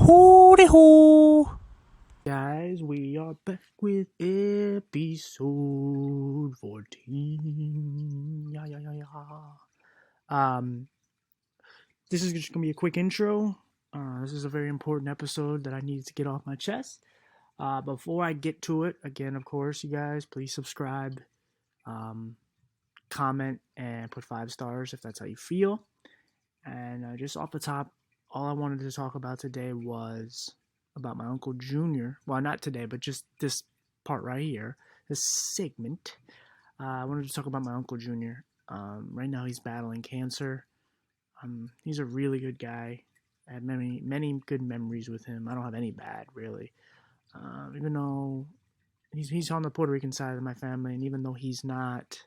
Hooty hoo! Guys, we are back with episode 14. Um, this is just gonna be a quick intro. This is a very important episode that I needed to get off my chest. Before I get to it, again, of course, you guys, please subscribe, comment, and put 5 stars if that's how you feel. And just off the top, all I wanted to talk about today was about my Uncle Junior. Well, not today, but just this part right here, this segment. I wanted to talk about my Uncle Junior. Right now he's battling cancer. He's a really good guy. I had many good memories with him. I don't have any bad, really. Even though he's on the Puerto Rican side of my family, and even though he's not,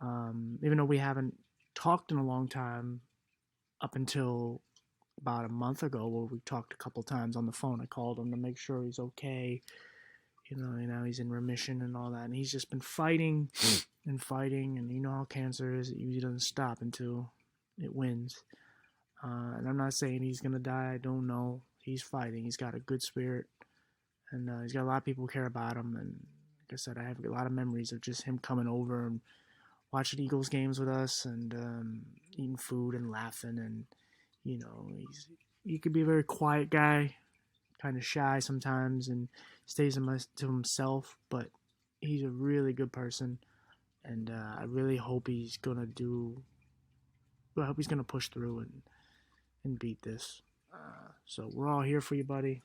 even though we haven't talked in a long time, up until about a month ago, where we talked a couple times on the phone. I called him to make sure he's okay. You know, he's in remission and all that. And he's just been fighting and fighting. And you know how cancer is. It usually doesn't stop until it wins. And I'm not saying he's going to die. I don't know. He's fighting. He's got a good spirit. And he's got a lot of people who care about him. And like I said, I have a lot of memories of just him coming over and watching Eagles games with us and eating food and laughing. And, you know, he could be a very quiet guy, kind of shy sometimes, and stays to himself, but he's a really good person. And I really hope he's going to push through and beat this. So we're all here for you, buddy.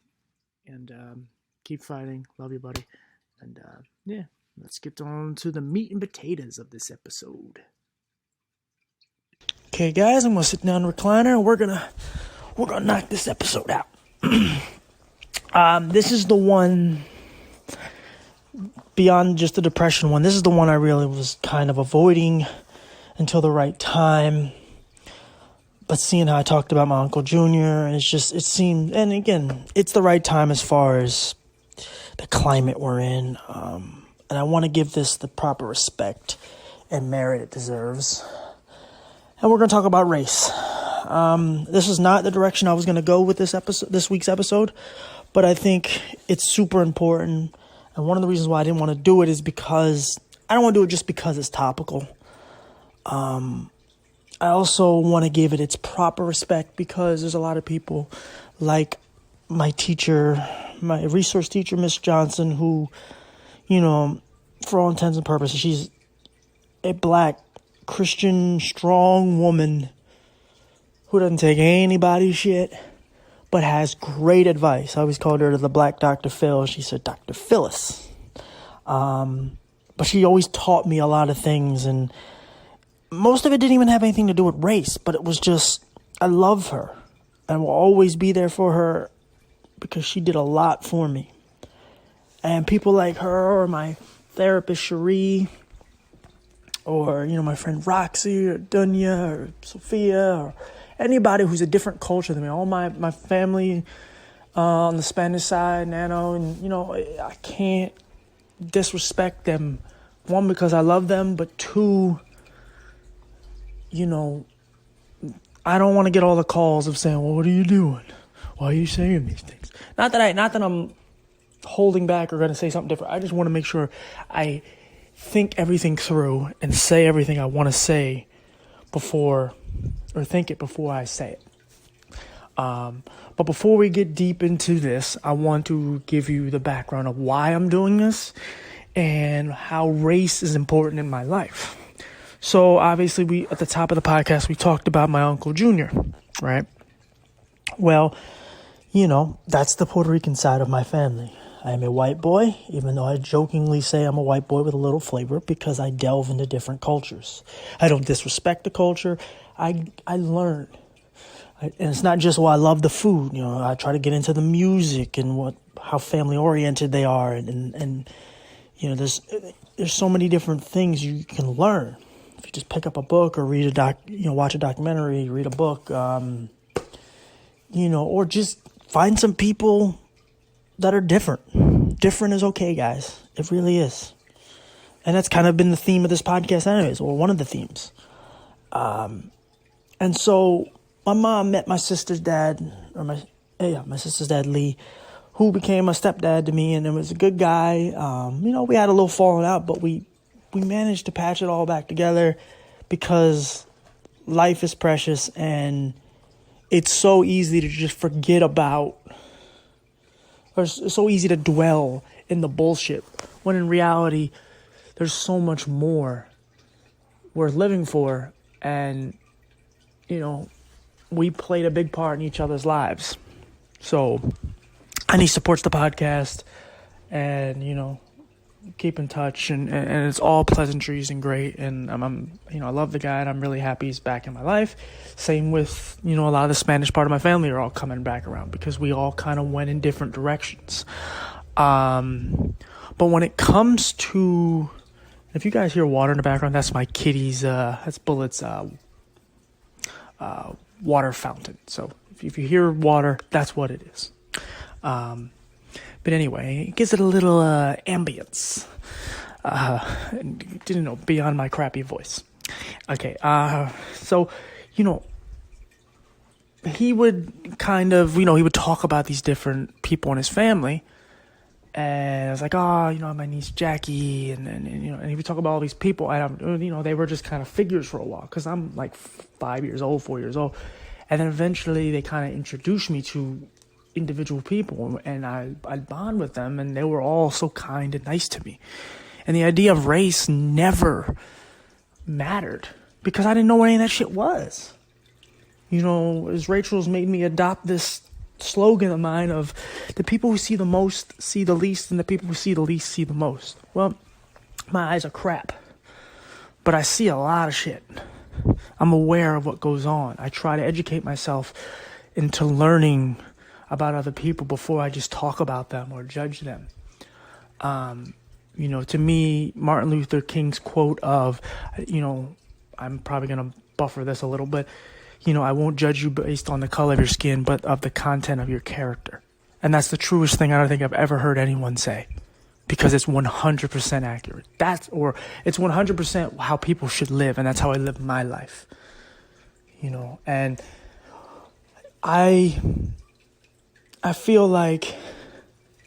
And keep fighting. Love you, buddy. And yeah. Let's get on to the meat and potatoes of this episode. Okay, guys, I'm gonna sit down in the recliner and we're gonna knock this episode out. This is the one beyond just the depression one. This is the one I really was kind of avoiding until the right time. But seeing how I talked about my Uncle Junior, and it seemed, and again, it's the right time as far as the climate we're in. And I want to give this the proper respect and merit it deserves. And we're going to talk about race. This is not the direction I was going to go with this week's episode, but I think it's super important. And one of the reasons why I didn't want to do it is because I don't want to do it just because it's topical. I also want to give it its proper respect because there's a lot of people like my teacher, my resource teacher, Miss Johnson, who, you know, for all intents and purposes, she's a black, Christian, strong woman who doesn't take anybody's shit, but has great advice. I always called her the Black Dr. Phil. She said Dr. Phyllis. But she always taught me a lot of things, and most of it didn't even have anything to do with race, but it was just, I love her. I will always be there for her because she did a lot for me. And people like her, or my therapist Cherie, or, you know, my friend Roxy, or Dunya, or Sophia, or anybody who's a different culture than me. All my family on the Spanish side, Nano, and, you know, I can't disrespect them. One, because I love them, but two, you know, I don't want to get all the calls of saying, well, what are you doing? Why are you saying these things? Not that I'm holding back or going to say something different. I just want to make sure I think everything through and say everything I want to say before I say it. But before we get deep into this, I want to give you the background of why I'm doing this and how race is important in my life. So obviously we, at the top of the podcast, we talked about my Uncle Junior, right? Well, you know, that's the Puerto Rican side of my family. I am a white boy, even though I jokingly say I'm a white boy with a little flavor because I delve into different cultures. I don't disrespect the culture. I learn. And it's not just, well, I love the food. You know, I try to get into the music and how family oriented they are. And you know, there's so many different things you can learn. If you just pick up a book or watch a documentary, read a book, you know, or just find some people that are different. Different is okay, guys. It really is. And that's kind of been the theme of this podcast anyways, or one of the themes. And so my mom met my sister's dad, or yeah, my sister's dad, Lee, who became a stepdad to me, and it was a good guy. We had a little falling out, but we managed to patch it all back together because life is precious, and it's so easy to just forget about, or it's so easy to dwell in the bullshit, when in reality, there's so much more worth living for, and, we played a big part in each other's lives. So, and he supports the podcast, and, keep in touch, and it's all pleasantries and great, and I love the guy, and I'm really happy he's back in my life. Same with, a lot of the Spanish part of my family are all coming back around, because we all kind of went in different directions. But when it comes to, if you guys hear water in the background, that's my kitty's, that's Bullet's, water fountain. So if you hear water, that's what it is. But anyway, it gives it a little ambience. Beyond my crappy voice. Okay, so, he would kind of, he would talk about these different people in his family. And I was like, my niece Jackie, and he would talk about all these people, and they were just kind of figures for a while, because I'm like 4 years old, and then eventually they kind of introduced me to individual people, and I'd bond with them, and they were all so kind and nice to me, and the idea of race never mattered, because I didn't know what any of that shit was. As Rachel's made me adopt this slogan of mine of the people who see the most see the least, and the people who see the least see the most. Well, my eyes are crap, but I see a lot of shit. I'm aware of what goes on. I try to educate myself into learning about other people before I just talk about them or judge them. To me, Martin Luther King's quote of, I'm probably going to buffer this a little bit, I won't judge you based on the color of your skin, but of the content of your character. And that's the truest thing I don't think I've ever heard anyone say, because it's 100% accurate. It's 100% how people should live, and that's how I live my life. And I feel like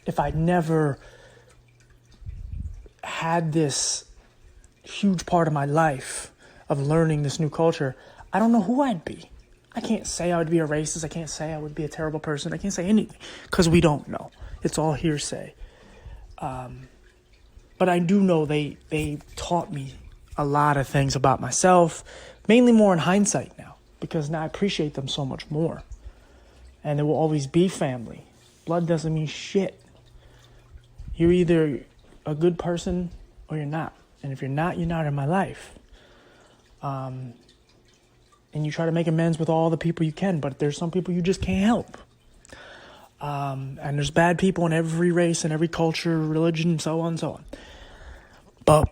if I never had this huge part of my life of learning this new culture, I don't know who I'd be. I can't say I would be a racist. I can't say I would be a terrible person. I can't say anything, because we don't know. It's all hearsay. But I do know they taught me a lot of things about myself, mainly more in hindsight now, because now I appreciate them so much more. And there will always be family. Blood doesn't mean shit. You're either a good person or you're not. And if you're not in my life. And you try to make amends with all the people you can, but there's some people you just can't help. And there's bad people in every race and every culture, religion, so on and so on. But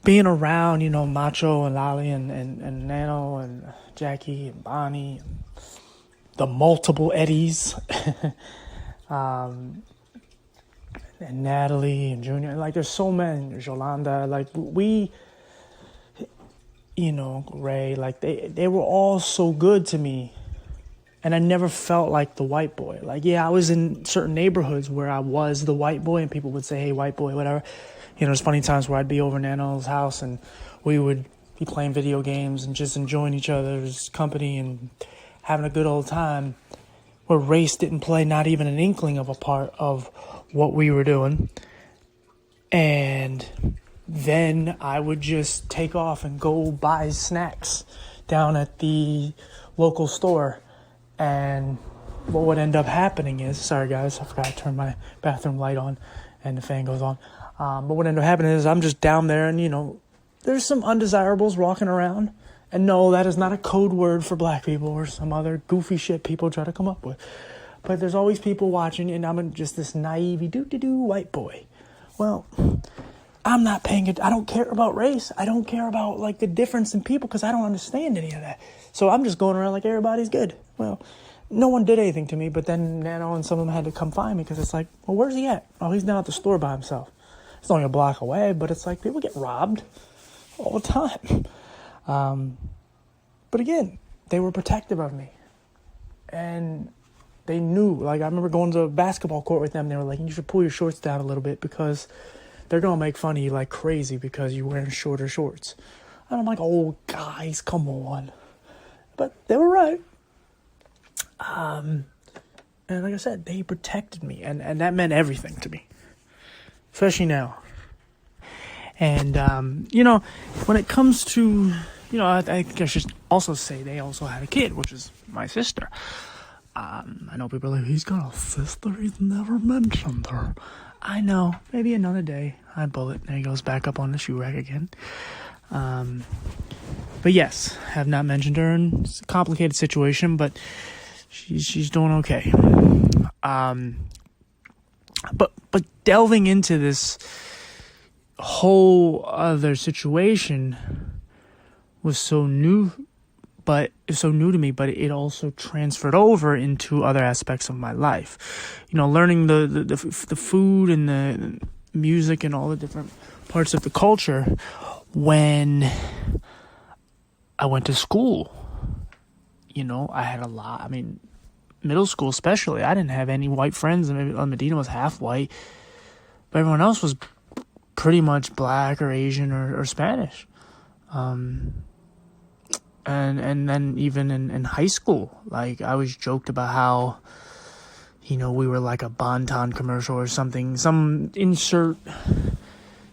being around, Macho and Lali and Nano and Jackie and Bonnie, and the multiple Eddies, and Natalie and Junior, like there's so many, there's Yolanda, like we, Ray, like they were all so good to me. And I never felt like the white boy. Like, yeah, I was in certain neighborhoods where I was the white boy, and people would say, hey, white boy, whatever. There's funny times where I'd be over Nano's house, and we would be playing video games and just enjoying each other's company and having a good old time, where race didn't play not even an inkling of a part of what we were doing. And then I would just take off and go buy snacks down at the local store. And what would end up happening is, sorry guys, I forgot to turn my bathroom light on and the fan goes on. But what ended up happening is I'm just down there and, there's some undesirables walking around. And no, that is not a code word for black people or some other goofy shit people try to come up with. But there's always people watching, and I'm just this naive doo-doo-doo white boy. Well, I'm not paying it. I don't care about race. I don't care about like the difference in people because I don't understand any of that. So I'm just going around like everybody's good. Well, no one did anything to me, but then Nano and some of them had to come find me because it's like, well, where's he at? Oh, he's down at the store by himself. It's only a block away, but it's like people get robbed all the time. But again, they were protective of me. And They knew. Like, I remember going to a basketball court with them. They were like, you should pull your shorts down a little bit because they're going to make fun of you like crazy because you're wearing shorter shorts. And I'm like, oh, guys, come on. But they were right. And like I said, they protected me. And that meant everything to me. Especially now. And, when it comes to, I think I should also say they also had a kid, which is my sister. I know people are like, he's got a sister, he's never mentioned her. I know, maybe another day. I bullet. There he goes, back up on the shoe rack again. But yes, have not mentioned her, and it's a complicated situation, but she's doing okay. But delving into this whole other situation was so new to me, but it also transferred over into other aspects of my life. Learning the food and the music and all the different parts of the culture when I went to school. I had a lot. Middle school especially, I didn't have any white friends. Medina was half white, but everyone else was pretty much black or Asian or Spanish. And then even in high school, like, I was joked about how, we were like a Bon-Ton commercial or something, some insert,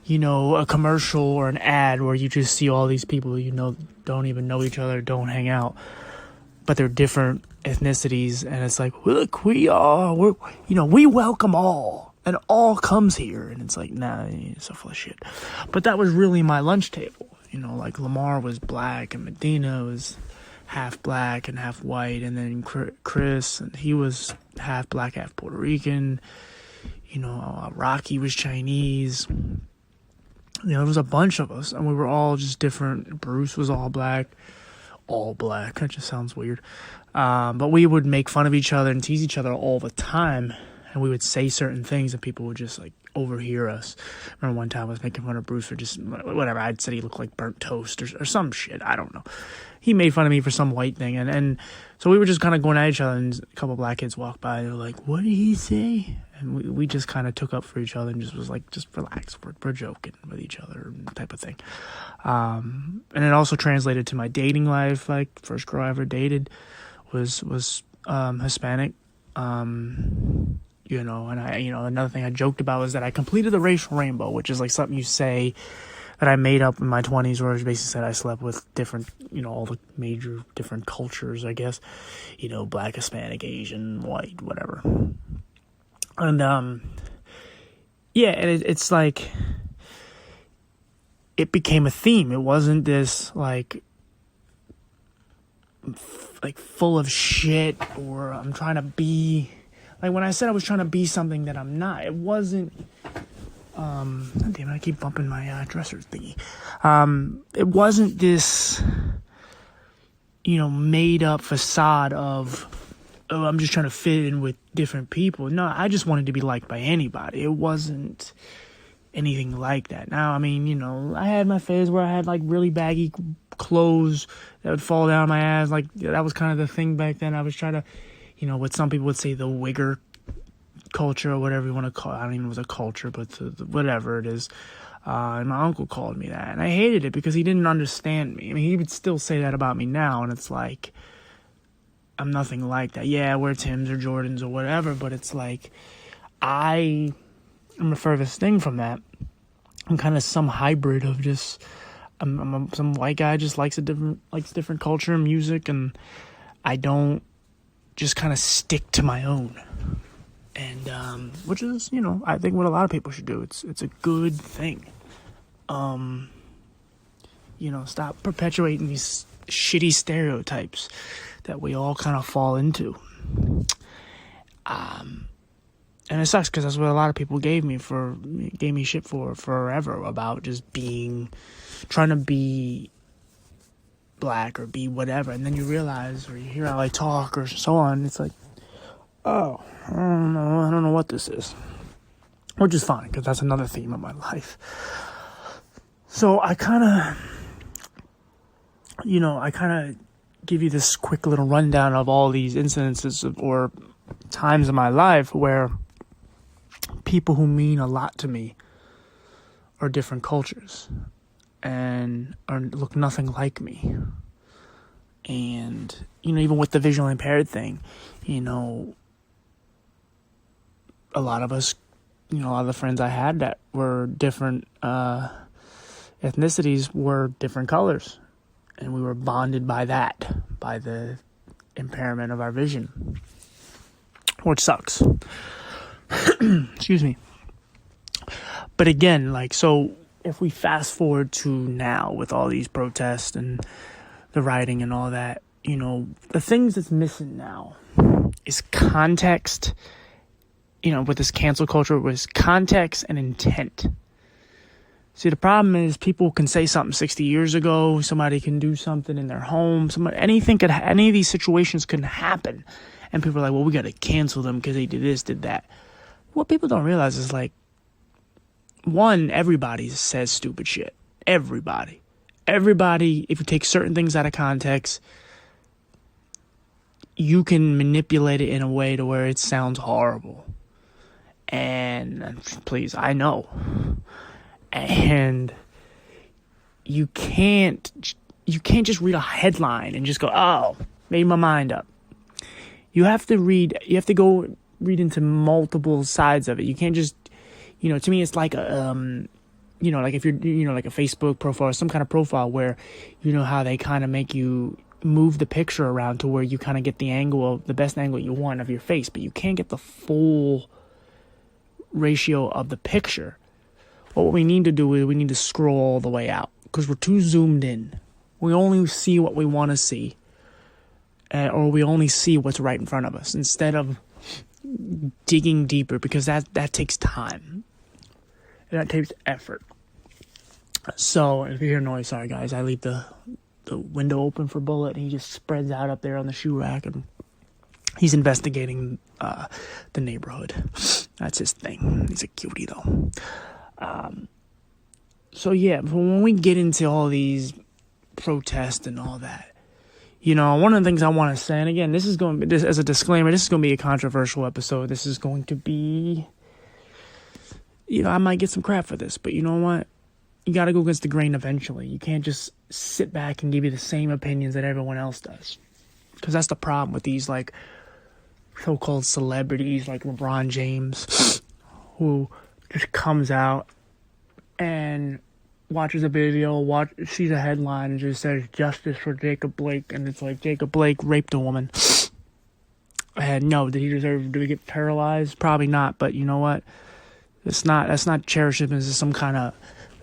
a commercial or an ad where you just see all these people, don't even know each other, don't hang out, but they're different ethnicities. And it's like, look, we welcome all, and all comes here. And it's like, nah, it's so full of shit. But that was really my lunch table. Like Lamar was black and Medina was half black and half white. And then Chris, and he was half black, half Puerto Rican. Rocky was Chinese. There was a bunch of us, and we were all just different. Bruce was all black. That just sounds weird. But we would make fun of each other and tease each other all the time. And we would say certain things, and people would just, like, overhear us. I remember one time I was making fun of Bruce for just whatever. I'd said he looked like burnt toast or some shit. I don't know. He made fun of me for some white thing. And so we were just kind of going at each other, and a couple of black kids walked by. They were like, what did he say? And we just kind of took up for each other and just was like, just relax. We're joking with each other type of thing. And it also translated to my dating life. Like, first girl I ever dated was Hispanic. And another thing I joked about was that I completed the racial rainbow, which is like something you say that I made up in my 20s, where I basically said I slept with different, all the major different cultures, I guess, black, Hispanic, Asian, white, whatever. And, it's like, it became a theme. It wasn't this like full of shit, or I'm trying to be, like, when I said I was trying to be something that I'm not, it wasn't, damn it, I keep bumping my dresser thingy. It wasn't this, made up facade of, oh, I'm just trying to fit in with different people. No, I just wanted to be liked by anybody. It wasn't anything like that. Now, I had my phase where I had, like, really baggy clothes that would fall down my ass. Like, that was kind of the thing back then. I was trying to, what some people would say, the wigger culture, or whatever you want to call it. I don't even know if it was a culture, but whatever it is. And my uncle called me that, and I hated it because he didn't understand me. He would still say that about me now, and it's like, I'm nothing like that. Yeah, I wear Timbs or Jordans or whatever, but it's like, I'm the furthest thing from that. I'm kind of some hybrid of just, some white guy just likes different culture and music, and I don't just kind of stick to my own. And which is, I think what a lot of people should do. It's a good thing. Stop perpetuating these shitty stereotypes that we all kind of fall into. And it sucks because that's what a lot of people gave me shit for forever, about just trying to be black or be whatever. And then you realize, or you hear how I talk or so on, it's like, oh, I don't know what this is. Which is fine, because that's another theme of my life. So I kind of give you this quick little rundown of all these incidences or times in my life where people who mean a lot to me are different cultures and look nothing like me. And, even with the visually impaired thing, a lot of us, a lot of the friends I had that were different ethnicities were different colors. And we were bonded by that, by the impairment of our vision, which sucks. Excuse me. But again, so if we fast forward to now with all these protests and the rioting and all that, the things that's missing now is context, with this cancel culture, was context and intent. See, the problem is people can say something 60 years ago, somebody can do something in their home, any of these situations can happen. And people are like, well, we got to cancel them because they did this, did that. What people don't realize is one, everybody says stupid shit. Everybody, if you take certain things out of context, you can manipulate it in a way to where it sounds horrible. And please, I know. And you can't just read a headline and just go, oh, made my mind up. You have to go read into multiple sides of it. You can't just, to me, it's like like if you're, like a Facebook profile or some kind of profile where, how they kind of make you move the picture around to where you kind of get the best angle you want of your face, but you can't get the full ratio of the picture. What we need to do is we need to scroll all the way out because we're too zoomed in. We only see what we want to see, or we only see what's right in front of us instead of digging deeper, because that takes time and that takes effort. So if you hear noise, sorry guys, I leave the window open for Bullet and he just spreads out up there on the shoe rack and he's investigating the neighborhood. That's his thing. He's a cutie though. So yeah, but when we get into all these protests and all that, one of the things I want to say, and again, this as a disclaimer, this is going to be a controversial episode. This is going to be, I might get some crap for this, but you know what? You got to go against the grain eventually. You can't just sit back and give you the same opinions that everyone else does. Because that's the problem with these, so-called celebrities like LeBron James, who just comes out and watches a video, sees a headline and just says, justice for Jacob Blake. And it's like, Jacob Blake raped a woman. And no, did he deserve to get paralyzed? Probably not. But you know what? That's not cherishing. It's some kind of...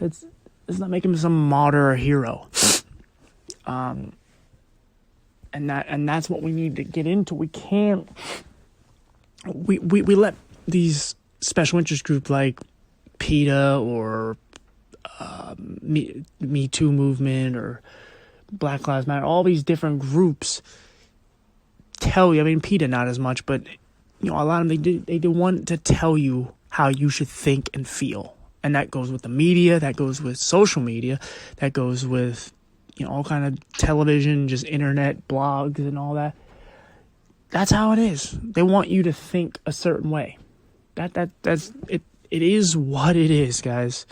It's not making him some martyr or hero. And that's what we need to get into. We can't... We let these special interest groups like PETA or Me Too movement or Black Lives Matter, all these different groups tell you, PETA not as much, but a lot of them, they do want to tell you how you should think and feel. And that goes with the media, that goes with social media, that goes with, all kind of television, just internet, blogs and all that. That's how it is. They want you to think a certain way. That's it. It is what it is, guys.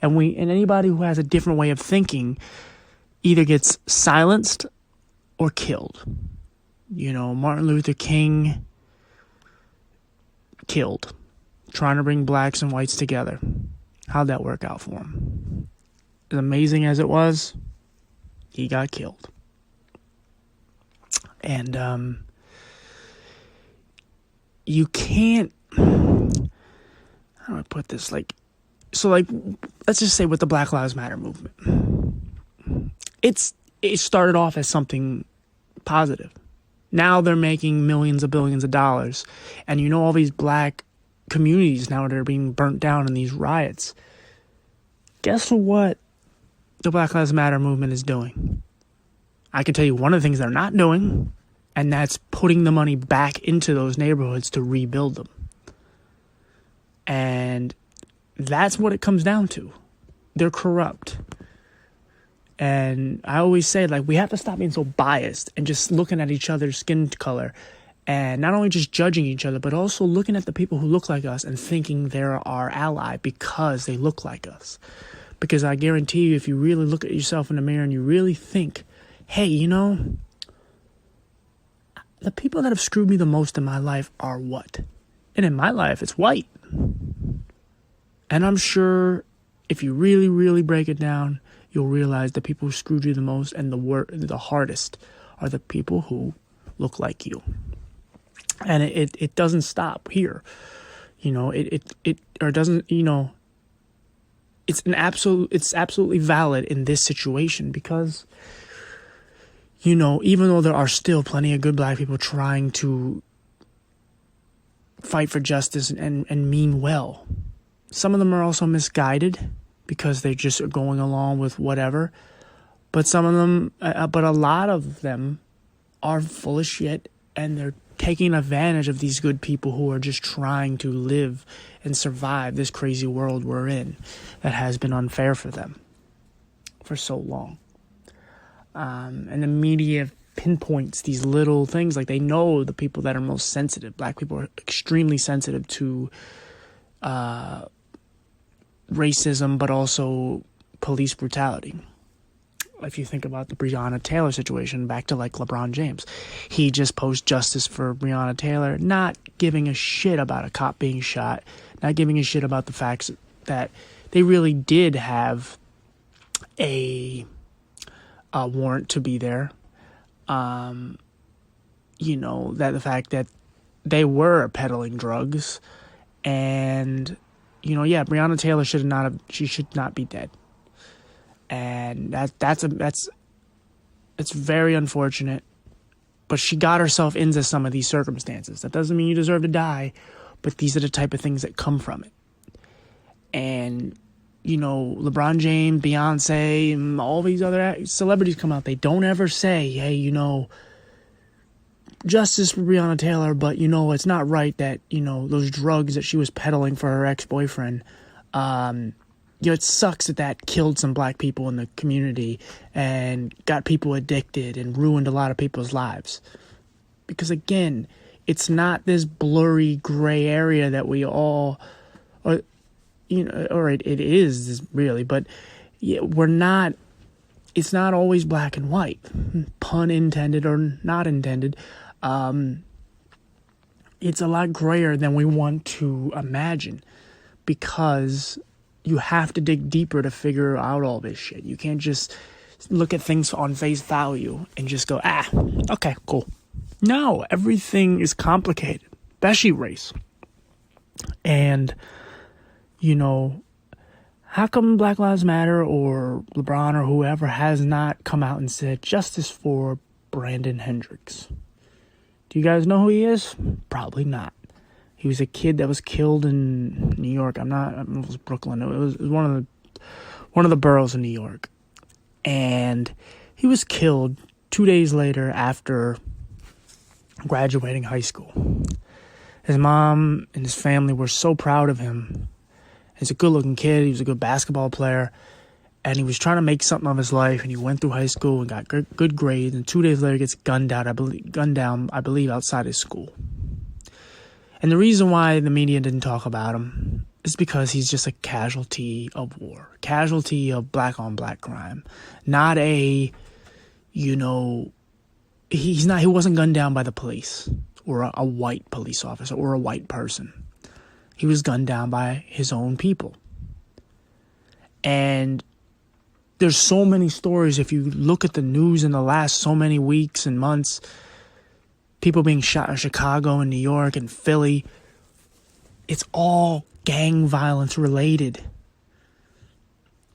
And anybody who has a different way of thinking either gets silenced or killed. Martin Luther King killed, trying to bring blacks and whites together. How'd that work out for him? As amazing as it was, he got killed. And you can't, how do I put this? Let's just say with the Black Lives Matter movement, it started off as something positive. Now they're making millions of billions of dollars. And all these black communities now that are being burnt down in these riots. Guess what the Black Lives Matter movement is doing? I can tell you one of the things they're not doing, and that's putting the money back into those neighborhoods to rebuild them. And that's what it comes down to. They're corrupt. And I always say, we have to stop being so biased and just looking at each other's skin color And not only just judging each other, but also looking at the people who look like us and thinking they're our ally because they look like us. Because I guarantee you, if you really look at yourself in the mirror and you really think, hey, you know, the people that have screwed me the most in my life are what? And in my life, it's white. And I'm sure if you really, really break it down, you'll realize the people who screwed you the most and the hardest are the people who look like you. And it doesn't stop here. You know, or doesn't, you know, it's absolutely valid in this situation because, you know, even though there are still plenty of good black people trying to fight for justice and mean well, some of them are also misguided because they just are going along with whatever. But some of them, but a lot of them are full of shit, and they're taking advantage of these good people who are just trying to live and survive this crazy world we're in that has been unfair for them for so long. And the media pinpoints these little things, like they know the people that are most sensitive. Black people are extremely sensitive to racism, but also police brutality. If you think about the Breonna Taylor situation, back to like LeBron James, he just posted justice for Breonna Taylor, not giving a shit about a cop being shot, not giving a shit about the facts that they really did have a warrant to be there. You know, that the fact that they were peddling drugs, and you know, yeah, Breonna Taylor should not be dead. And it's very unfortunate, but she got herself into some of these circumstances. That doesn't mean you deserve to die, but these are the type of things that come from it. And, you know, LeBron James, Beyonce, and all these other celebrities come out. They don't ever say, hey, you know, justice for Breonna Taylor, but, you know, it's not right that, you know, those drugs that she was peddling for her ex-boyfriend, you know, it sucks that killed some black people in the community and got people addicted and ruined a lot of people's lives. Because again, it's not this blurry gray area that we all, or you know, or it is really, but yeah, it's not always black and white, pun intended or not intended. It's a lot grayer than we want to imagine, because you have to dig deeper to figure out all this shit. You can't just look at things on face value and just go, okay, cool. No, everything is complicated, especially race. And, you know, how come Black Lives Matter or LeBron or whoever has not come out and said justice for Brandon Hendricks? Do you guys know who he is? Probably not. He was a kid that was killed in New York. It was Brooklyn. It was one of the boroughs in New York. And he was killed 2 days later after graduating high school. His mom and his family were so proud of him. He's a good-looking kid. He was a good basketball player. And he was trying to make something of his life. And he went through high school and got good grades. And 2 days later gets gunned down, I believe, outside his school. And the reason why the media didn't talk about him is because he's just a casualty of war, casualty of black-on-black crime. Not a, you know, he wasn't gunned down by the police or a white police officer or a white person. He was gunned down by his own people. And there's so many stories. If you look at the news in the last so many weeks and months, people being shot in Chicago and New York and Philly, it's all gang violence related.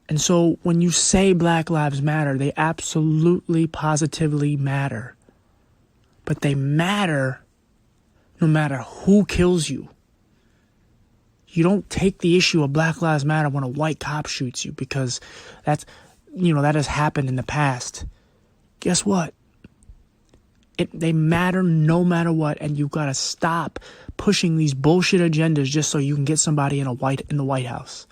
And so when you say Black Lives Matter, they absolutely, positively matter. But they matter no matter who kills you. You don't take the issue of Black Lives Matter when a white cop shoots you, because that has happened in the past. Guess what? They matter no matter what, and you've got to stop pushing these bullshit agendas just so you can get somebody in the White House.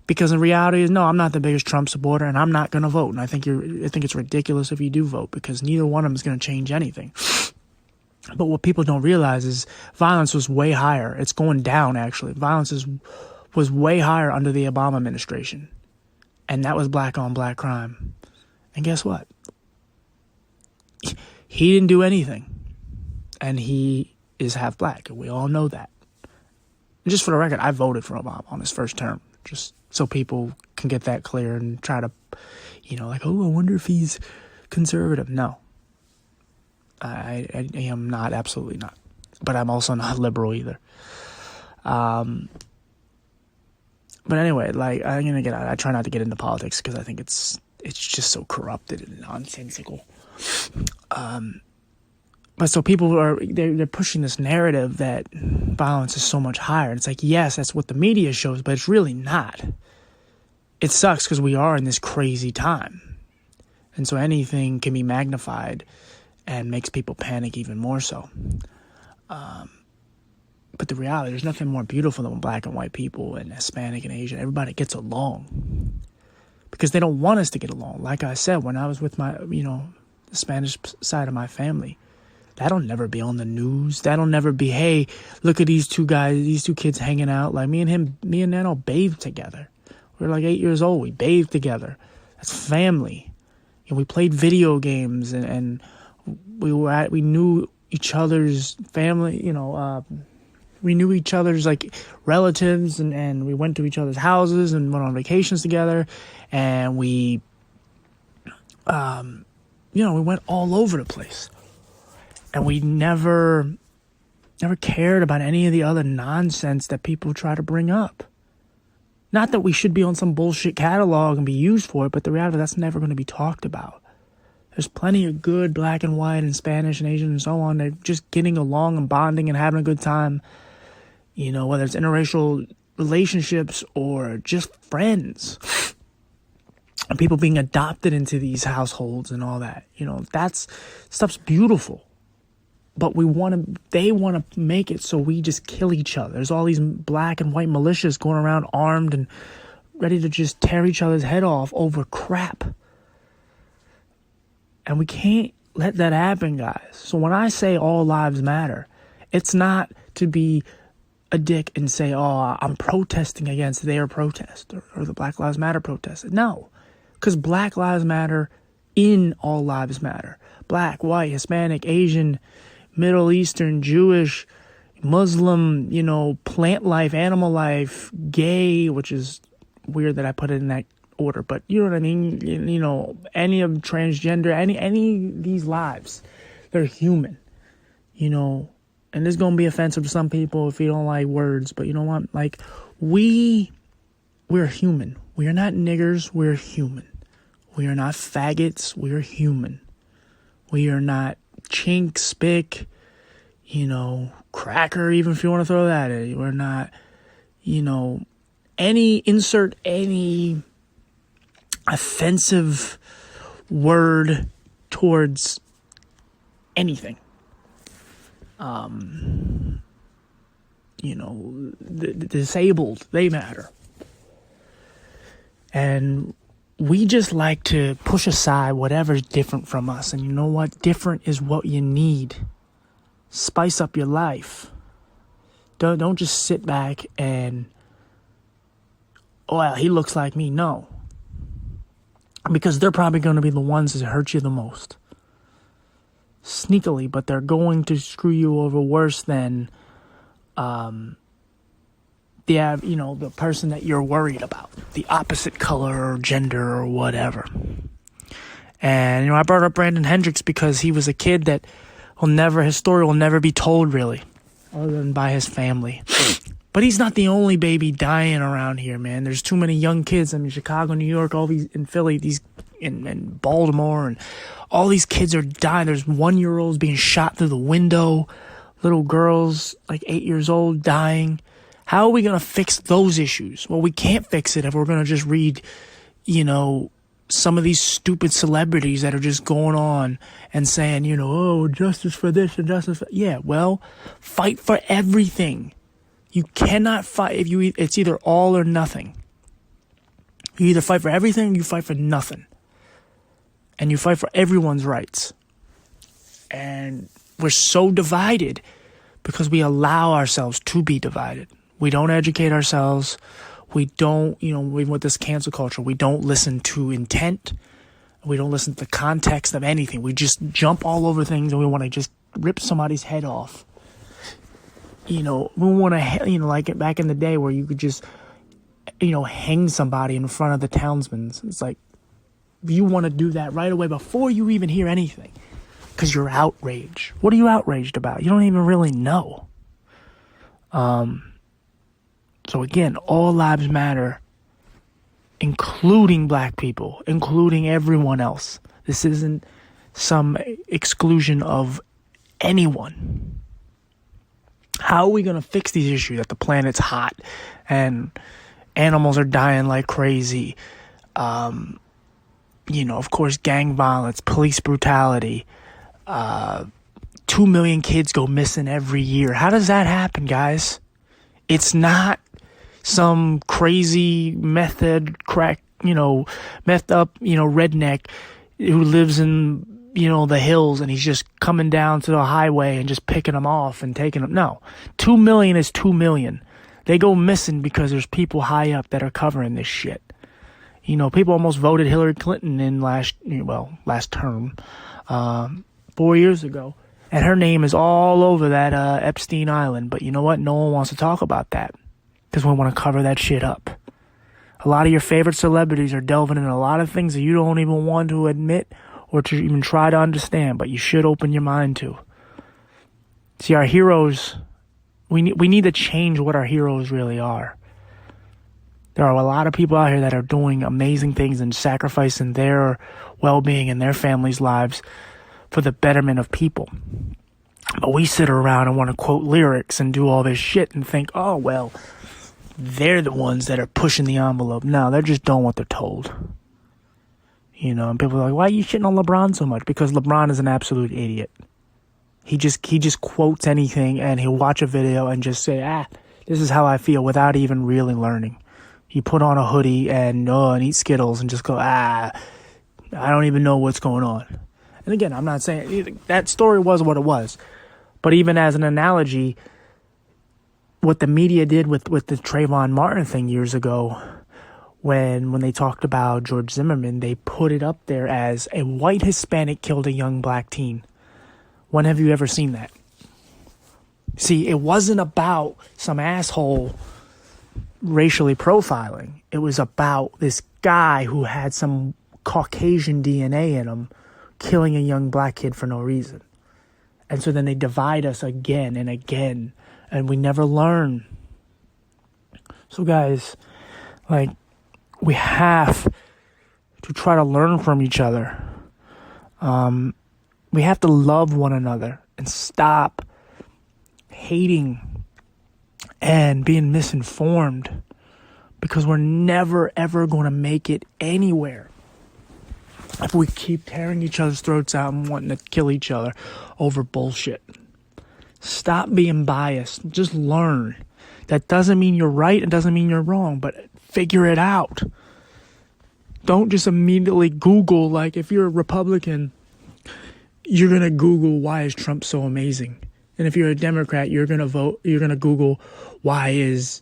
Because the reality is, no, I'm not the biggest Trump supporter, and I'm not going to vote. And I think it's ridiculous if you do vote, because neither one of them is going to change anything. But what people don't realize is violence was way higher. It's going down, actually. Was way higher under the Obama administration. And that was black on black crime. And guess what? He didn't do anything. And he is half black. And we all know that. And just for the record, I voted for Obama on his first term. Just so people can get that clear and try to, like, oh, I wonder if he's conservative. No. I am not, absolutely not. But I'm also not liberal either. But anyway, like, I try not to get into politics because I think it's just so corrupted and nonsensical. But so people they're pushing this narrative that violence is so much higher. It's like, yes, that's what the media shows, but it's really not. It sucks because we are in this crazy time. And so anything can be magnified and makes people panic even more so. But the reality, there's nothing more beautiful than when black and white people and Hispanic and Asian, everybody gets along. Because they don't want us to get along. Like I said, when I was with my, the Spanish side of my family, that'll never be on the news. That'll never be, hey, look at these two kids hanging out. Like me and Nano bathed together. We were like 8 years old. We bathed together. That's family. And we played video games and we knew each other's family, we knew each other's like relatives and we went to each other's houses and went on vacations together and we went all over the place. And we never cared about any of the other nonsense that people try to bring up. Not that we should be on some bullshit catalog and be used for it, but the reality that's never going to be talked about. There's plenty of good black and white and Spanish and Asian and so on. They're just getting along and bonding and having a good time. Whether it's interracial relationships or just friends. And people being adopted into these households and all that. That's stuff's beautiful. But they want to make it so we just kill each other. There's all these black and white militias going around armed and ready to just tear each other's head off over crap. And we can't let that happen, guys. So when I say all lives matter, it's not to be a dick and say, oh, I'm protesting against their protest or the Black Lives Matter protest. No, because Black Lives Matter in all lives matter. Black, white, Hispanic, Asian, Middle Eastern, Jewish, Muslim, plant life, animal life, gay, which is weird that I put it in that order, but you know what I mean? Any of transgender, any of these lives, they're human, and this is going to be offensive to some people if you don't like words, but you know what? Like, we're human. We are not niggers. We're human. We are not faggots. We're human. We are not chink, spick, cracker, even if you want to throw that at it. We're not, insert any offensive word towards anything. The disabled, they matter. And we just like to push aside whatever's different from us. And you know what? Different is what you need. Spice up your life. Don't just sit back and, well, he looks like me. No. Because they're probably going to be the ones that hurt you the most. Sneakily, but they're going to screw you over worse than the person that you're worried about, the opposite color or gender or whatever. And I brought up Brandon Hendricks because he was a kid that his story will never be told, really, other than by his family. But he's not the only baby dying around here, man. There's too many young kids. I mean, Chicago, New York, all these in Philly, in Baltimore, and all these kids are dying. There's 1-year-olds being shot through the window, little girls like 8 years old dying. How are we going to fix those issues? Well, we can't fix it if we're going to just read, some of these stupid celebrities that are just going on and saying, oh, justice for this and justice for... Yeah, well, fight for everything. You cannot fight it's either all or nothing. You either fight for everything or you fight for nothing. And you fight for everyone's rights. And We're so divided because we allow ourselves to be divided. We don't educate ourselves. We don't, with this cancel culture, we don't listen to intent. We don't listen to the context of anything. We just jump all over things and we want to just rip somebody's head off. We want to, like back in the day where you could just, hang somebody in front of the townsmen. It's like, you want to do that right away before you even hear anything. Because you're outraged. What are you outraged about? You don't even really know. So again, all lives matter, including black people, including everyone else. This isn't some exclusion of anyone. How are we going to fix these issues that the planet's hot and animals are dying like crazy? Of course, gang violence, police brutality. 2 million kids go missing every year. How does that happen, guys? It's not some crazy methed up, redneck who lives in, the hills and he's just coming down to the highway and just picking them off and taking them. No, 2 million is 2 million. They go missing because there's people high up that are covering this shit. People almost voted Hillary Clinton in last term, 4 years ago. And her name is all over that Epstein Island. But you know what? No one wants to talk about that because we want to cover that shit up. A lot of your favorite celebrities are delving into a lot of things that you don't even want to admit or to even try to understand, but you should open your mind to. See, our heroes, we need to change what our heroes really are. There are a lot of people out here that are doing amazing things and sacrificing their well-being and their families' lives for the betterment of people. But we sit around and want to quote lyrics and do all this shit and think, oh, well, they're the ones that are pushing the envelope. No, they're just doing what they're told. And people are like, why are you shitting on LeBron so much? Because LeBron is an absolute idiot. He just quotes anything and he'll watch a video and just say, this is how I feel without even really learning. He put on a hoodie and eat Skittles and just go, I don't even know what's going on. And again, I'm not saying that story was what it was. But even as an analogy, what the media did with the Trayvon Martin thing years ago, when they talked about George Zimmerman, they put it up there as a white Hispanic killed a young black teen. When have you ever seen that? See, it wasn't about some asshole racially profiling. It was about this guy who had some Caucasian DNA in him killing a young black kid for no reason. And so then they divide us again and again, and we never learn. So guys, we have to try to learn from each other. We have to love one another and stop hating and being misinformed, because we're never, ever going to make it anywhere if we keep tearing each other's throats out and wanting to kill each other over bullshit. Stop being biased. Just learn. That doesn't mean you're right. It doesn't mean you're wrong, but figure it out. Don't just immediately Google, if you're a Republican, you're going to Google, why is Trump so amazing? And if you're a Democrat, you're going to Google, why is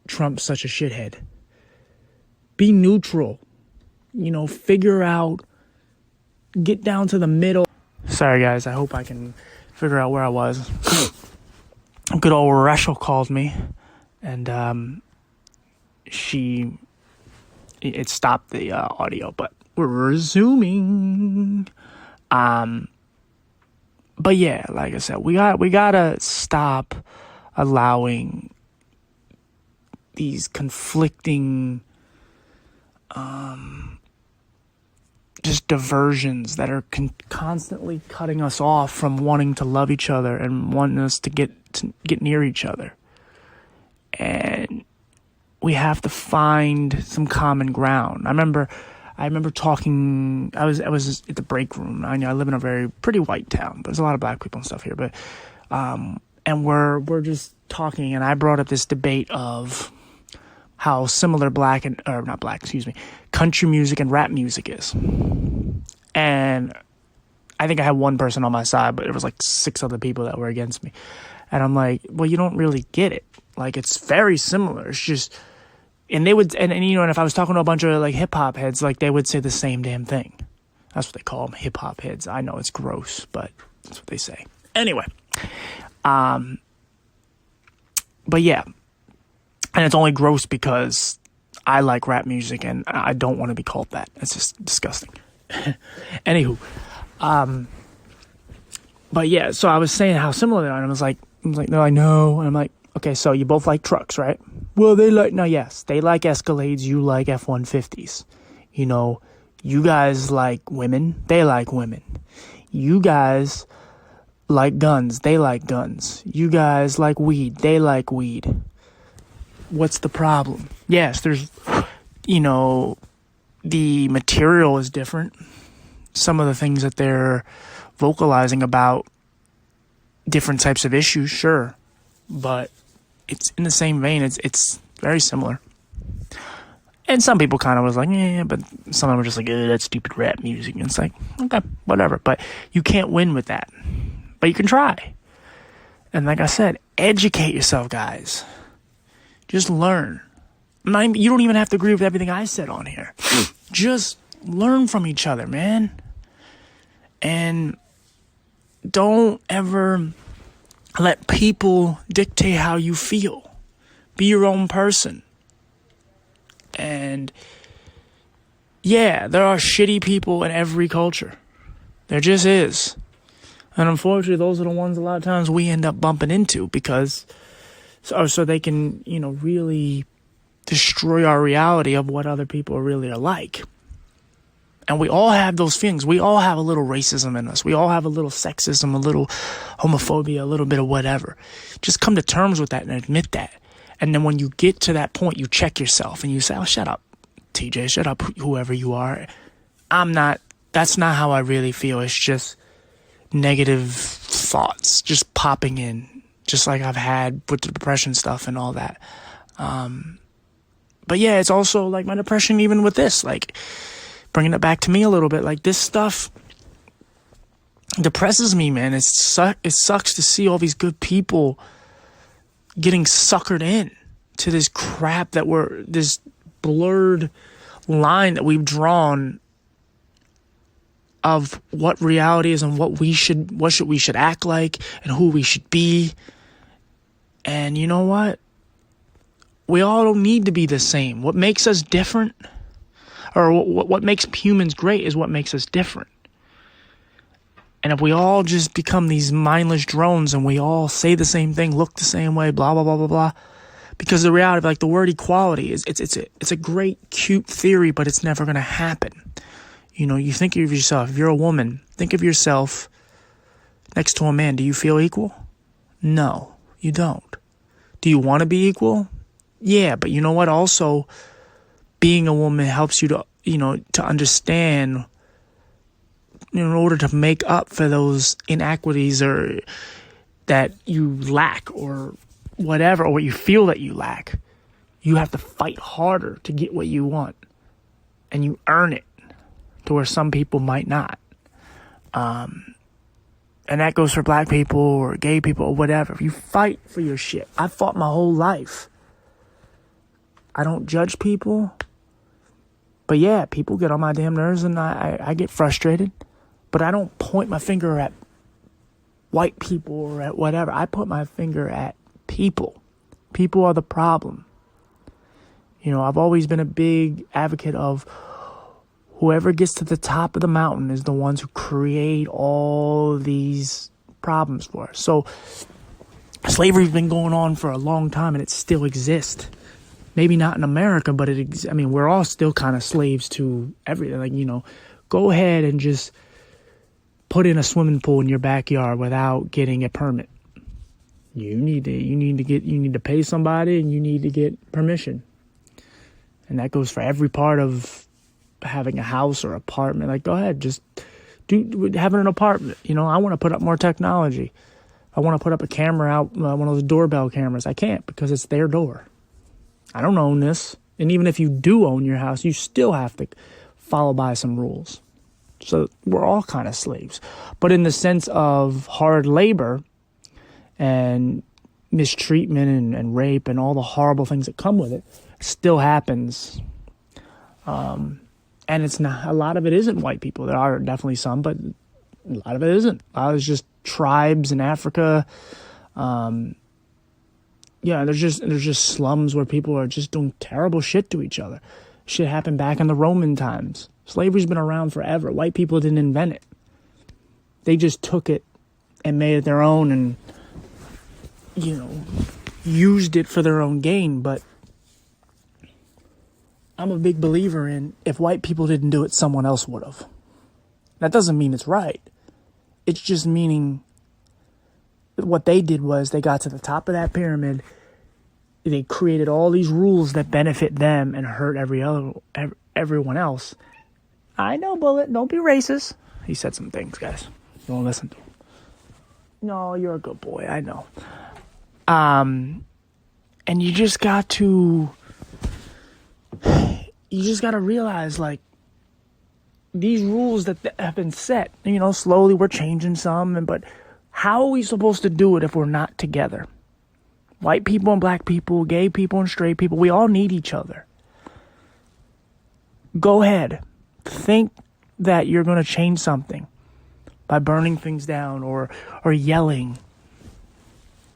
Trump such a shithead? Be neutral. Figure out, get down to the middle. Sorry, guys. I hope I can figure out where I was. Good old Rachel called me, and it stopped the audio, but we're resuming. But yeah, like I said, we gotta stop allowing these conflicting just diversions that are constantly cutting us off from wanting to love each other and wanting us to get near each other. And we have to find some common ground. I remember talking. I was at the break room. I live in a pretty white town, but there's a lot of black people and stuff here. But and we're just talking, and I brought up this debate of how similar country music and rap music is. And I think I had one person on my side, but it was like 6 other people that were against me. And I'm like, well, you don't really get it. Like, it's very similar. It's just, and they would, and you know, and if I was talking to a bunch of like hip hop heads, like they would say the same damn thing. That's what they call them, hip hop heads. I know it's gross, but that's what they say. Anyway, but yeah, and it's only gross because I like rap music and I don't want to be called that. It's just disgusting. Anywho, but yeah, so I was saying how similar they are, and I was like, no, I know. And I'm like, okay, so you both like trucks, right? Well, yes, they like Escalades, you like F-150s. You know, you guys like women, they like women. You guys like guns, they like guns. You guys like weed, they like weed. What's the problem? Yes, there's, you know, the material is different. Some of the things that they're vocalizing about different types of issues, sure. But it's in the same vein. It's very similar. And some people kind of was like, yeah, but some of them were just like, that's stupid rap music. And it's like, okay, whatever. But you can't win with that. But you can try. And like I said, educate yourself, guys. Just learn. You don't even have to agree with everything I said on here. Just learn from each other, man. And don't ever let people dictate how you feel. Be your own person. And yeah, there are shitty people in every culture. There just is. And unfortunately, those are the ones a lot of times we end up bumping into because so they can, you know, really destroy our reality of what other people really are like. And we all have those feelings. We all have a little racism in us. We all have a little sexism, a little homophobia, a little bit of whatever. Just come to terms with that and admit that. And then when you get to that point, you check yourself and you say, oh, shut up, TJ, shut up, whoever you are. That's not how I really feel. It's just negative thoughts just popping in, just like I've had with the depression stuff and all that. But yeah, it's also like my depression, even with this, like bringing it back to me a little bit, like this stuff depresses me, man. It sucks to see all these good people getting suckered in to this crap this blurred line that we've drawn of what reality is and what we should act like and who we should be. And you know what? We all don't need to be the same. What makes us different, or what makes humans great, is what makes us different. And if we all just become these mindless drones and we all say the same thing, look the same way, blah, blah, blah, blah, blah. Because the reality, like the word equality, it's a great, cute theory, but it's never going to happen. You know, you think of yourself, if you're a woman, think of yourself next to a man. Do you feel equal? No, you don't. Do you want to be equal? Yeah, but you know what? Also, being a woman helps you to, you know, to understand, in order to make up for those inequities or that you lack or whatever, or what you feel that you lack, you have to fight harder to get what you want. And you earn it to where some people might not. And that goes for black people or gay people or whatever. You fight for your shit. I fought my whole life. I don't judge people. But yeah, people get on my damn nerves and I get frustrated. But I don't point my finger at white people or at whatever. I put my finger at people. People are the problem. You know, I've always been a big advocate of whoever gets to the top of the mountain is the ones who create all these problems for us. So slavery's been going on for a long time and it still exists. Maybe not in America, but we're all still kind of slaves to everything. Like, you know, go ahead and just put in a swimming pool in your backyard without getting a permit. You need to pay somebody and you need to get permission. And that goes for every part of having a house or apartment. Like, go ahead, just having an apartment. You know, I want to put up more technology. I want to put up a camera out, one of those doorbell cameras. I can't because it's their door. I don't own this. And even if you do own your house, you still have to follow by some rules. So we're all kind of slaves. But in the sense of hard labor and mistreatment and rape and all the horrible things that come with it, still happens. And it's not, a lot of it isn't white people. There are definitely some, but a lot of it isn't. A lot of it's just tribes in Africa. There's just slums where people are just doing terrible shit to each other. Shit happened back in the Roman times. Slavery's been around forever. White people didn't invent it. They just took it and made it their own and, used it for their own gain. But I'm a big believer in, if white people didn't do it, someone else would have. That doesn't mean it's right. It's just meaning what they did was they got to the top of that pyramid. They created all these rules that benefit them and hurt everyone else. I know, Bullet. Don't be racist. He said some things, guys. Don't listen to him. No, you're a good boy. I know. And you just got to realize, like, these rules that have been set, slowly we're changing some, but how are we supposed to do it if we're not together? White people and black people, gay people and straight people, we all need each other. Go ahead. Think that you're going to change something by burning things down or yelling.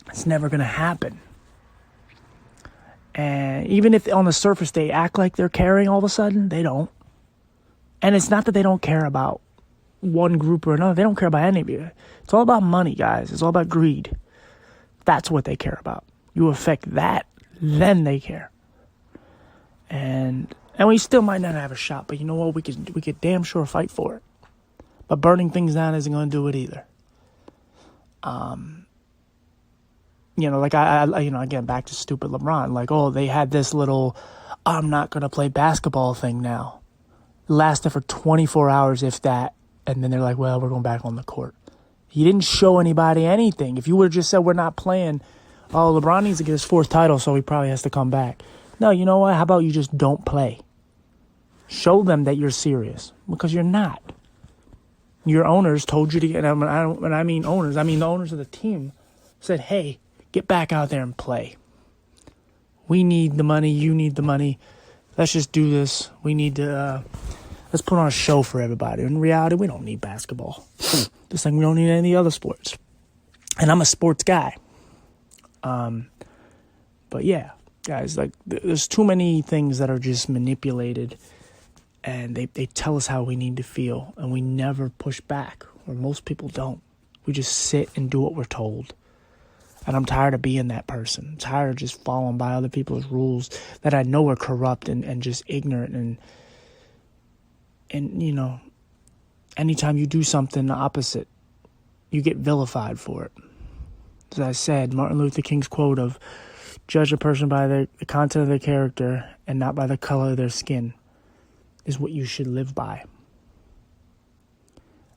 It's never going to happen. And even if on the surface they act like they're caring, all of a sudden, they don't. And it's not that they don't care about one group or another. They don't care about any of you. It's all about money, guys. It's all about greed. That's what they care about. You affect that, then they care. And we still might not have a shot, but you know what? We could damn sure fight for it. But burning things down isn't going to do it either. Again, back to stupid LeBron. Like, oh, they had this little, I'm not going to play basketball thing now. It lasted for 24 hours, if that. And then they're like, well, we're going back on the court. He didn't show anybody anything. If you would have just said, we're not playing, oh, LeBron needs to get his 4th title, so he probably has to come back. No, you know what? How about you just don't play? Show them that you're serious, because you're not. Your owners told you to get, and when I mean owners, I mean the owners of the team said, hey, get back out there and play. We need the money. You need the money. Let's just do this. We need to, let's put on a show for everybody. In reality, we don't need basketball. Just like we don't need any other sports. And I'm a sports guy. But yeah, guys, like, there's too many things that are just manipulated, and they tell us how we need to feel, and we never push back, or most people don't. We just sit and do what we're told. And I'm tired of being that person. I'm tired of just following by other people's rules that I know are corrupt and just ignorant. And anytime you do something the opposite, you get vilified for it. As I said, Martin Luther King's quote of, judge a person by the content of their character and not by the color of their skin, is what you should live by.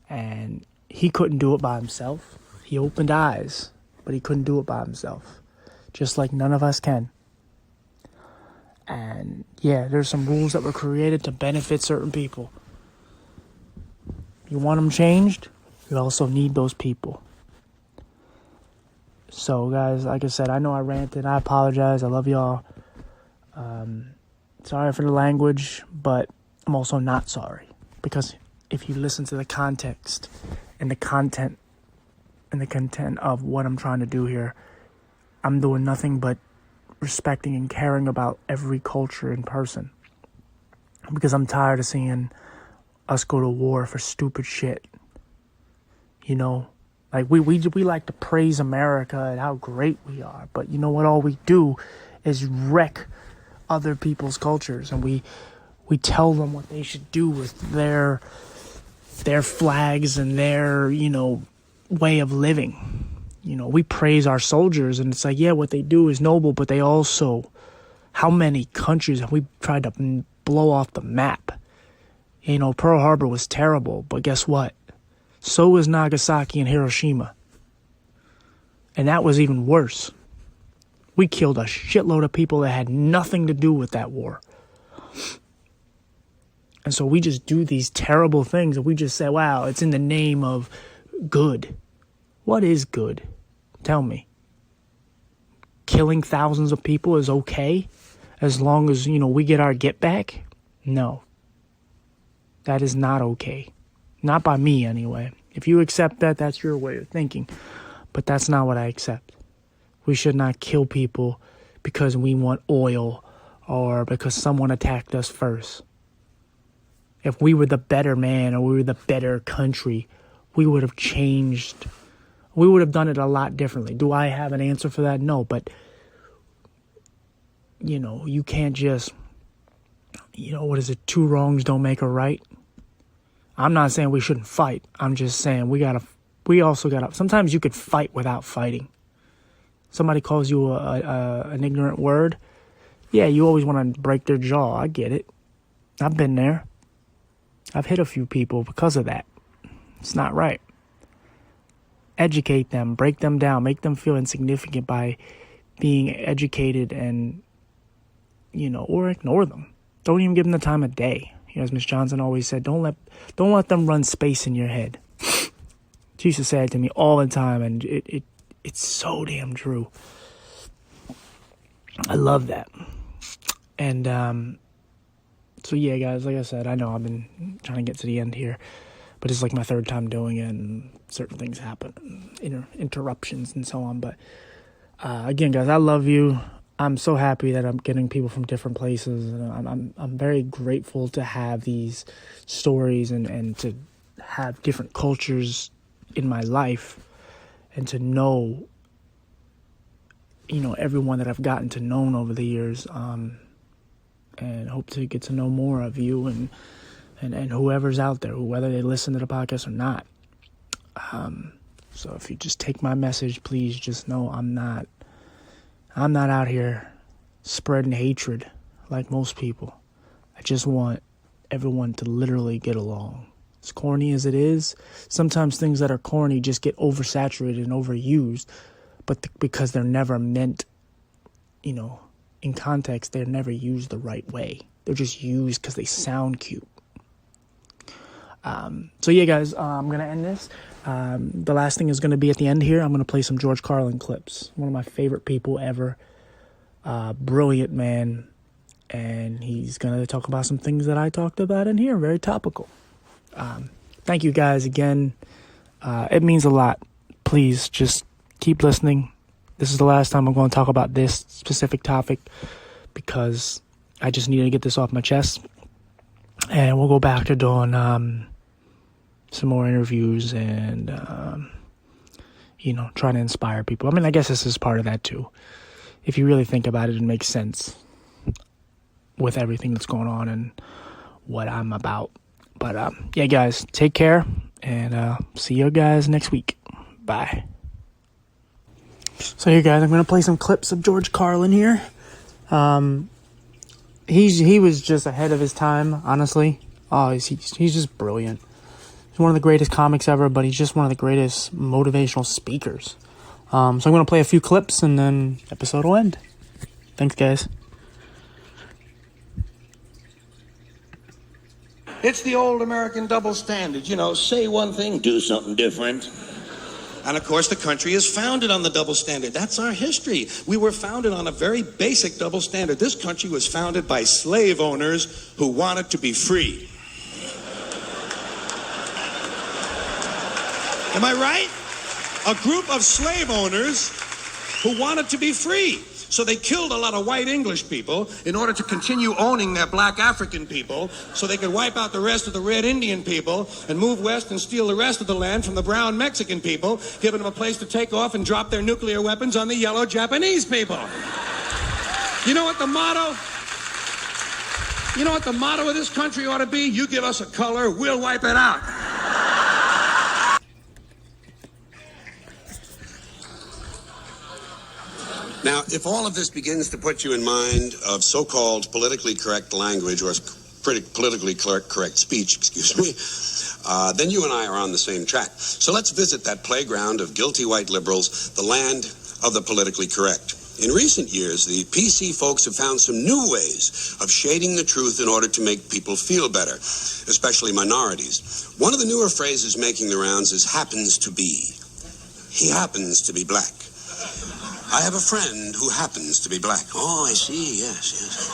And he couldn't do it by himself. He opened eyes, but he couldn't do it by himself. Just like none of us can. And yeah, there's some rules that were created to benefit certain people. You want them changed? You also need those people. So, guys, like I said, I know I ranted. I apologize. I love y'all. Sorry for the language, but I'm also not sorry. Because if you listen to the context and the content of what I'm trying to do here, I'm doing nothing but respecting and caring about every culture in person. Because I'm tired of seeing us go to war for stupid shit. Like, we like to praise America and how great we are. But you know what? All we do is wreck other people's cultures. And we tell them what they should do with their flags and their, way of living. We praise our soldiers. And it's like, yeah, what they do is noble. But they also, how many countries have we tried to blow off the map? Pearl Harbor was terrible. But guess what? So was Nagasaki and Hiroshima. And that was even worse. We killed a shitload of people that had nothing to do with that war. And so we just do these terrible things and we just say, wow, it's in the name of good. What is good? Tell me. Killing thousands of people is okay as long as, we get our get back? No. That is not okay. Not by me, anyway. If you accept that, that's your way of thinking. But that's not what I accept. We should not kill people because we want oil or because someone attacked us first. If we were the better man or we were the better country, we would have changed. We would have done it a lot differently. Do I have an answer for that? No, but, you can't just, what is it? 2 wrongs don't make a right. I'm not saying we shouldn't fight. I'm just saying we also gotta, sometimes you could fight without fighting. Somebody calls you an ignorant word. Yeah, you always want to break their jaw. I get it. I've been there. I've hit a few people because of that. It's not right. Educate them, break them down, make them feel insignificant by being educated and, or ignore them. Don't even give them the time of day. As Miss Johnson always said, don't let them run space in your head. She used to say it to me all the time, and it's so damn true. I love that. And so yeah, guys, like I said, I know I've been trying to get to the end here, but it's like my 3rd time doing it, and certain things happen, interruptions and so on. But again, guys, I love you. I'm so happy that I'm getting people from different places, and I'm very grateful to have these stories and to have different cultures in my life, and to know, everyone that I've gotten to know over the years, and hope to get to know more of you and whoever's out there, whether they listen to the podcast or not. So if you just take my message, please just know I'm not out here spreading hatred like most people. I just want everyone to literally get along. As corny as it is, sometimes things that are corny just get oversaturated and overused, but because they're never meant, in context, they're never used the right way. They're just used because they sound cute. So yeah, guys, I'm going to end this. The last thing is going to be at the end here. I'm going to play some George Carlin clips. One of my favorite people ever. Brilliant man. And he's going to talk about some things that I talked about in here. Very topical. Thank you guys again. It means a lot. Please just keep listening. This is the last time I'm going to talk about this specific topic because I just needed to get this off my chest. And we'll go back to doing some more interviews and, trying to inspire people. I mean, I guess this is part of that too. If you really think about it, it makes sense with everything that's going on and what I'm about. But, yeah, guys, take care and see you guys next week. Bye. So here, guys, I'm going to play some clips of George Carlin here. He was just ahead of his time, honestly. Oh, he's just brilliant. He's one of the greatest comics ever, but he's just one of the greatest motivational speakers. So I'm going to play a few clips, and then the episode will end. Thanks, guys. It's the old American double standard. Say one thing, do something different. And, of course, the country is founded on the double standard. That's our history. We were founded on a very basic double standard. This country was founded by slave owners who wanted to be free. Am I right? A group of slave owners who wanted to be free. So they killed a lot of white English people in order to continue owning their black African people so they could wipe out the rest of the red Indian people and move west and steal the rest of the land from the brown Mexican people, giving them a place to take off and drop their nuclear weapons on the yellow Japanese people. You know what the motto of this country ought to be? You give us a color, we'll wipe it out. Now, if all of this begins to put you in mind of so-called politically correct language or politically correct speech, then you and I are on the same track. So let's visit that playground of guilty white liberals, the land of the politically correct. In recent years, the PC folks have found some new ways of shading the truth in order to make people feel better, especially minorities. One of the newer phrases making the rounds is happens to be. He happens to be black. I have a friend who happens to be black. Oh, I see, yes.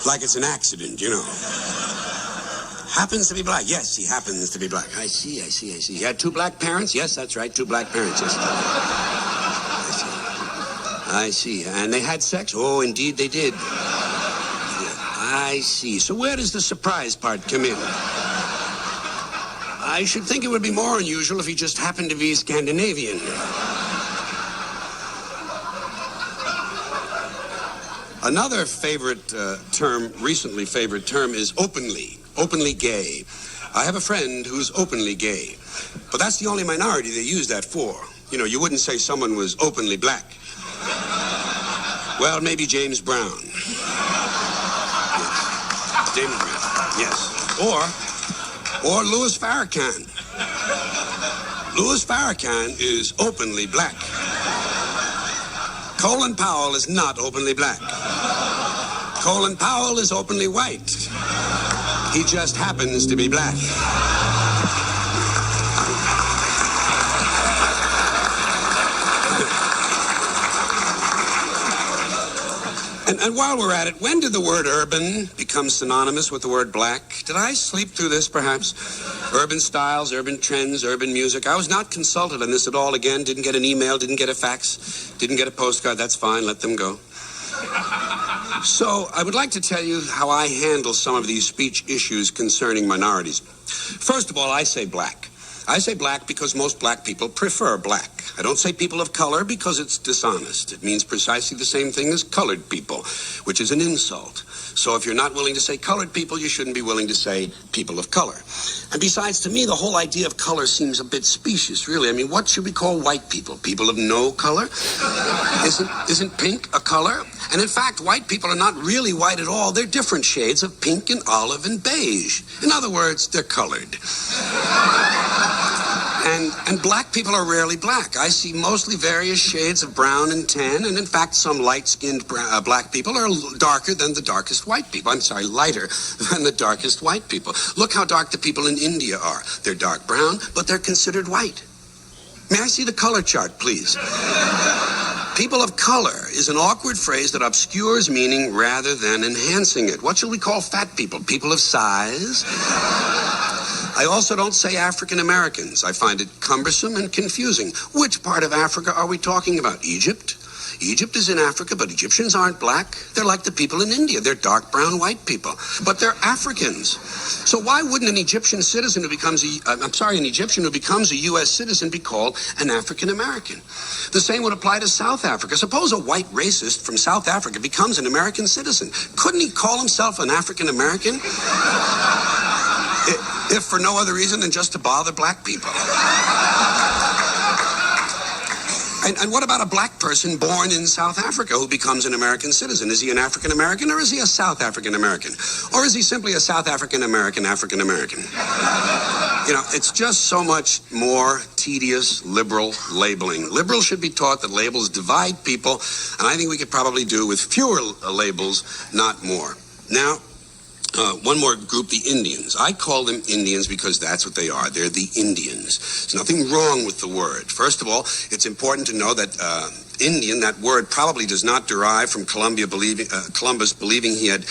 Like it's an accident, you know. Happens to be black. Yes, he happens to be black. I see. He had 2 black parents? Yes, that's right, 2 black parents. Yes. I see. And they had sex? Oh, indeed they did. I see. So where does the surprise part come in? I should think it would be more unusual if he just happened to be Scandinavian. Another recently favorite term is openly gay. I have a friend who's openly gay. But that's the only minority they use that for. You know, you wouldn't say someone was openly black. Well, maybe James Brown. Yes. James Brown, yes. Or Louis Farrakhan. Louis Farrakhan is openly black. Colin Powell is not openly black. Colin Powell is openly white. He just happens to be black. And while we're at it, when did the word urban become synonymous with the word black? Did I sleep through this, perhaps? Urban styles, urban trends, urban music. I was not consulted on this at all again. Didn't get an email, didn't get a fax, didn't get a postcard. That's fine, let them go. So, I would like to tell you how I handle some of these speech issues concerning minorities. First of all, I say black. I say black because most black people prefer black. I don't say people of color because it's dishonest. It means precisely the same thing as colored people, which is an insult. So if you're not willing to say colored people, you shouldn't be willing to say people of color. And besides, to me, the whole idea of color seems a bit specious, really. I mean, what should we call white people? People of no color? Isn't pink a color? And in fact, white people are not really white at all. They're different shades of pink and olive and beige. In other words, they're colored. And black people are rarely black. I see mostly various shades of brown and tan, and in fact, some light-skinned black people are darker than the darkest white people. I'm sorry, lighter than the darkest white people. Look how dark the people in India are. They're dark brown, but they're considered white. May I see the color chart, please? People of color is an awkward phrase that obscures meaning rather than enhancing it. What shall we call fat people? People of size? I also don't say African Americans. I find it cumbersome and confusing. Which part of Africa are we talking about? Egypt? Egypt is in Africa, but Egyptians aren't black. They're like the people in India. They're dark brown white people. But they're Africans. So why wouldn't an Egyptian citizen who becomes an Egyptian who becomes a U.S. citizen be called an African American? The same would apply to South Africa. Suppose a white racist from South Africa becomes an American citizen. Couldn't he call himself an African American? If for no other reason than just to bother black people. And what about a black person born in South Africa who becomes an American citizen? Is he an African American or is he a South African American? Or is he simply a South African American African American? You know, it's just so much more tedious liberal labeling. Liberals should be taught that labels divide people, and I think we could probably do with fewer labels, not more. Now, one more group, the Indians. I call them Indians because that's what they are. They're the Indians. There's nothing wrong with the word. First of all, it's important to know that Indian, that word probably does not derive from Columbus believing he had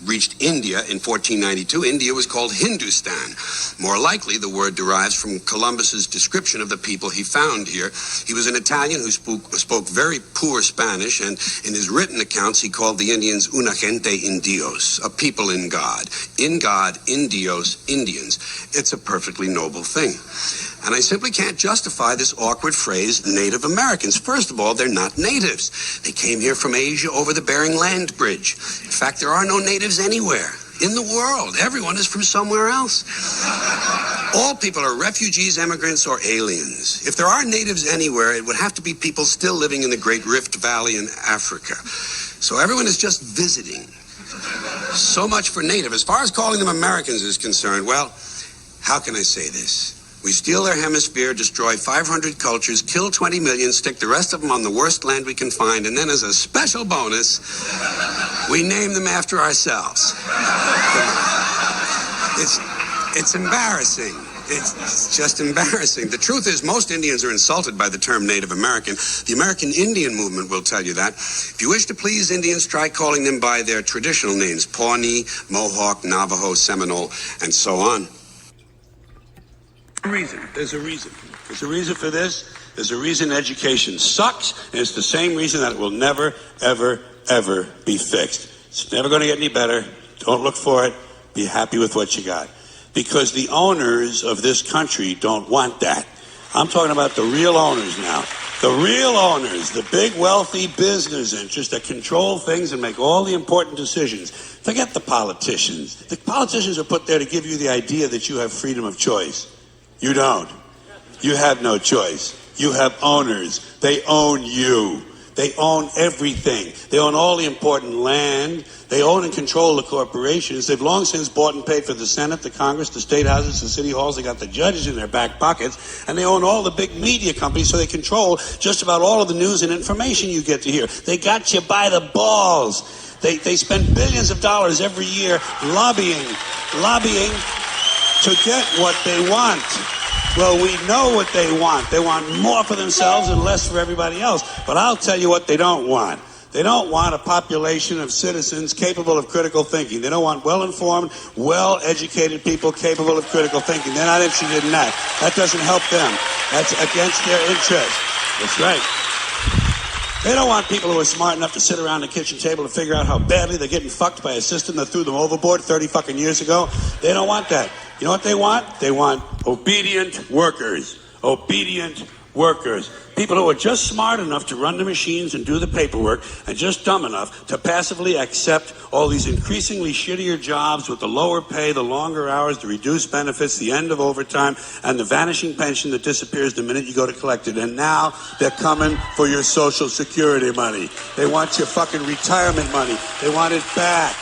reached India in 1492. India was called Hindustan. More likely, the word derives from Columbus's description of the people he found here. He was an Italian who spoke very poor Spanish, and in his written accounts, he called the Indians una gente in Dios, a people in God. In God, in Dios, Indians. It's a perfectly noble thing. And I simply can't justify this awkward phrase, Native Americans. First of all, they're not natives. They came here from Asia over the Bering Land Bridge. In fact, there are no natives anywhere in the world. Everyone is from somewhere else. All people are refugees, immigrants, or aliens. If there are natives anywhere, it would have to be people still living in the Great Rift Valley in Africa. So everyone is just visiting. So much for native. As far as calling them Americans is concerned, well, how can I say this? We steal their hemisphere, destroy 500 cultures, kill 20 million, stick the rest of them on the worst land we can find, and then as a special bonus, we name them after ourselves. It's embarrassing. It's just embarrassing. The truth is, most Indians are insulted by the term Native American. The American Indian movement will tell you that. If you wish to please Indians, try calling them by their traditional names: Pawnee, Mohawk, Navajo, Seminole, and so on. There's a reason. There's a reason for this. There's a reason education sucks, and it's the same reason that it will never, ever, ever be fixed. It's never going to get any better. Don't look for it. Be happy with what you got. Because the owners of this country don't want that. I'm talking about the real owners now. The real owners, the big wealthy business interests that control things and make all the important decisions. Forget the politicians. The politicians are put there to give you the idea that you have freedom of choice. You don't. You have no choice. You have owners. They own you. They own everything. They own all the important land. They own and control the corporations. They've long since bought and paid for the Senate, the Congress, the state houses, the city halls. They got the judges in their back pockets. And they own all the big media companies, so they control just about all of the news and information you get to hear. They got you by the balls. They spend billions of dollars every year lobbying to get what they want. Well, we know what they want. They want more for themselves and less for everybody else. But I'll tell you what they don't want. They don't want a population of citizens capable of critical thinking. They don't want well-informed, well-educated people capable of critical thinking. They're not interested in that. That doesn't help them. That's against their interest. That's right. They don't want people who are smart enough to sit around the kitchen table to figure out how badly they're getting fucked by a system that threw them overboard 30 fucking years ago. They don't want that. You know what they want? They want obedient workers. Obedient workers. People who are just smart enough to run the machines and do the paperwork, and just dumb enough to passively accept all these increasingly shittier jobs with the lower pay, the longer hours, the reduced benefits, the end of overtime, and the vanishing pension that disappears the minute you go to collect it. And now they're coming for your Social Security money. They want your fucking retirement money. They want it back,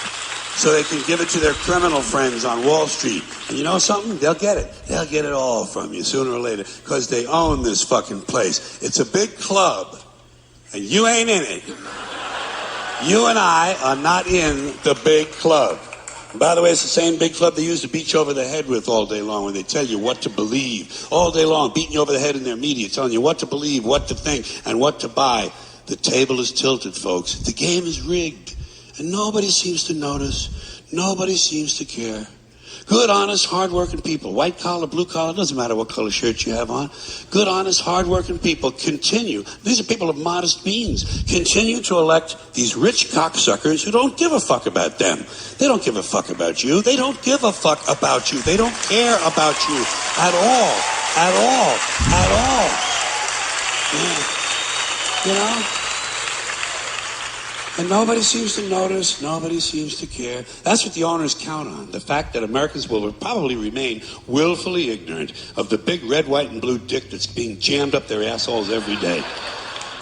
so they can give it to their criminal friends on Wall Street. And you know something? They'll get it. They'll get it all from you sooner or later, because they own this fucking place. It's a big club, and you ain't in it. You and I are not in the big club. And by the way, it's the same big club they used to beat you over the head with all day long when they tell you what to believe. All day long, beating you over the head in their media, telling you what to believe, what to think, and what to buy. The table is tilted, folks. The game is rigged. And nobody seems to notice. Nobody seems to care. Good, honest, hard-working people, white collar, blue collar, doesn't matter what color shirt you have on. Good, honest, hard-working people continue. These are people of modest means. Continue to elect these rich cocksuckers who don't give a fuck about them. They don't give a fuck about you. They don't give a fuck about you. They don't care about you at all. At all. At all. Yeah. You know? And nobody seems to notice, nobody seems to care. That's what the owners count on, the fact that Americans will probably remain willfully ignorant of the big red, white, and blue dick that's being jammed up their assholes every day.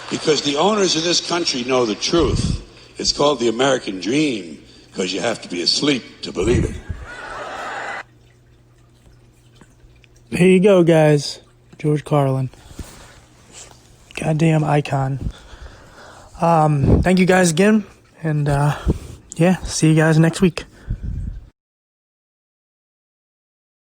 Because the owners of this country know the truth. It's called the American dream, because you have to be asleep to believe it. Here you go, guys. George Carlin. Goddamn icon. Thank you guys again, and yeah, see you guys next week.